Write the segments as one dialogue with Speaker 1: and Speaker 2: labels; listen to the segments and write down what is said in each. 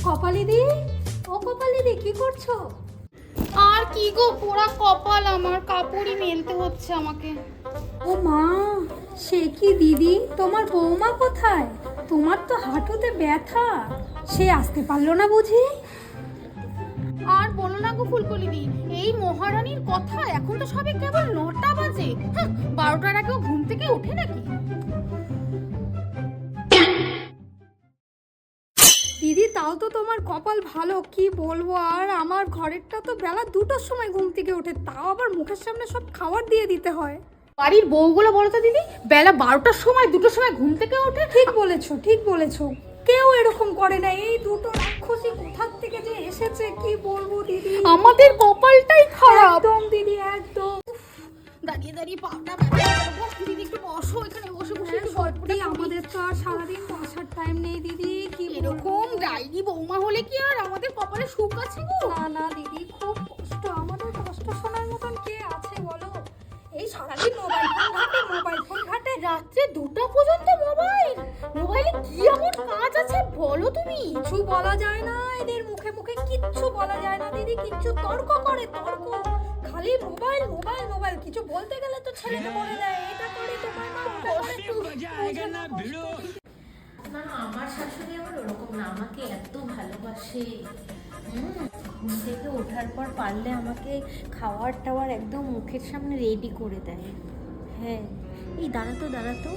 Speaker 1: কপালিদি, ও কপালিদি কি করছো?
Speaker 2: আর কি গো, পোড়া কপাল আমার, কাপড়ই মেলতে হচ্ছে আমাকে।
Speaker 1: ও মা, সে কি দিদি, তোমার বৌমা কোথায়? তোমার তো হাঁটুতে ব্যথা, সে আসতে পারলো না বুঝি?
Speaker 2: আর বলো না গো ফুলকলিদি, এই মহারানীর কথা, এখন তো সবে কেবল 9টা বাজে। 12টার আগেও ঘুম থেকে ওঠে নাকি?
Speaker 1: দিদি তাও তো তোমার কপাল ভালো, কি বলবো। আর আমার ঘরেরটা তো বেলা 2টোর সময় ঘুম থেকে ওঠে, তাও আবার মুখের সামনে সব খাবার দিয়ে দিতে হয়।
Speaker 2: বাড়ির বউগুলো বলো তো দিদি, বেলা 12টার সময় 2টোর সময় ঘুম থেকে ওঠে?
Speaker 1: ঠিক বলেছো, ঠিক বলেছো, কেউ এরকম করে না। এই দুটো রাক্ষসী কোথার থেকে যে এসেছে কি বলবো দিদি,
Speaker 2: আমাদের কপালটাই খারাপ।
Speaker 1: একদম দিদি একদম।
Speaker 2: দাঁড়িয়ে দাঁড়িয়ে পাটা ব্যথা করবো। দিদি একটু বসো, এখানে বসে বসে একটু গল্প
Speaker 1: সত্যি আমাদের তো আর সারাদিন বসার টাইম নেই দিদি, কি
Speaker 2: এরকম ডাইনি বৌমা হলে কি আর আমাদের কপালে সুখ আছে গো?
Speaker 1: না না দিদি, খুব কষ্ট। আমাদের কষ্ট শোনার মতন কে আছে বলো? এই সারাদিন মোবাইল ফোন ঘাটে
Speaker 2: রাত্রে 2টা পর্যন্ত মোবাইলে কি এমন কাজ আছে বলো তুমি?
Speaker 1: কিছু বলা যায় না, এদের মুখে মুখে কিচ্ছু বলা যায় না দিদি, কিচ্ছু তর্ক করে, তর্ক খালি মোবাইল মোবাইল মোবাইল। কিছু বলতে গেলে তো ছেলেকে বলে দেয়, এটা করে তোমার না
Speaker 3: না না, আমার শাশুড়ি আমার ওরকম না, আমাকে এত ভালোবাসে। ঘুম থেকে ওঠার পর পারলে আমাকে খাওয়ার টাওয়ার একদম মুখের সামনে রেডি করে দেয়। হ্যাঁ, এই দাঁড়াতো দাঁড়াতো।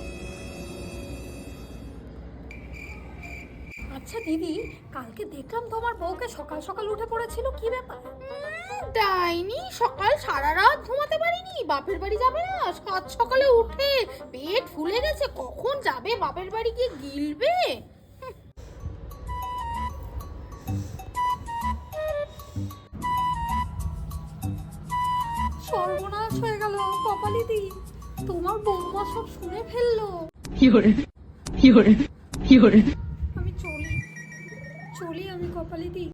Speaker 1: আচ্ছা দিদি, কালকে দেখলাম তোমার বউকে সকাল সকাল উঠে পড়েছিল, কি ব্যাপার?
Speaker 2: ডাইনি, সকাল সারা রাত ঘুমাতে পারিনি, বাপের বাড়ি যাবে না, সাত সকালে উঠে পেট ফুলে গেছে, কখন যাবে বাপের বাড়ি গিয়ে গিলবে।
Speaker 1: সর্বনাশ হয়ে গেল কপালিদি, তোমার বৌমা সব শুনে ফেললো। আমি চলি আমি কপালিদি।